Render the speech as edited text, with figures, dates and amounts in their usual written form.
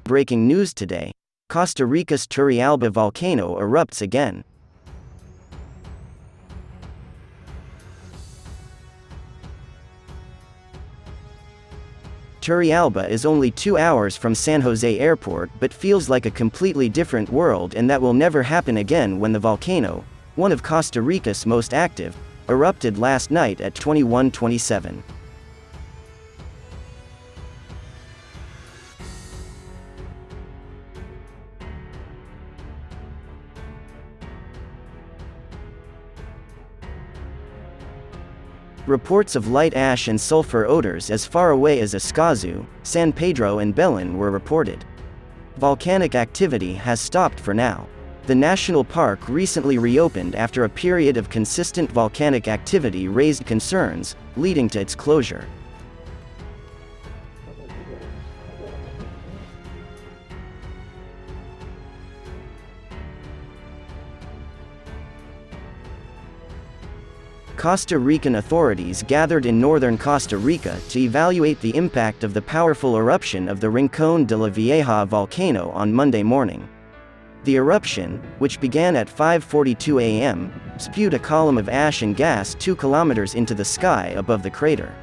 breaking news today: Costa Rica's Turrialba volcano erupts again. Turrialba is only 2 hours from San Jose Airport but feels like a completely different world, and that will never happen again when the volcano, one of Costa Rica's most active, erupted last night at 21:27. Reports of light ash and sulfur odors as far away as Escazu, San Pedro and Belen were reported. Volcanic activity has stopped for now. The national park recently reopened after a period of consistent volcanic activity raised concerns, leading to its closure. Costa Rican authorities gathered in northern Costa Rica to evaluate the impact of the powerful eruption of the Rincón de la Vieja volcano on Monday morning. The eruption, which began at 5:42 a.m., spewed a column of ash and gas 2 kilometers into the sky above the crater.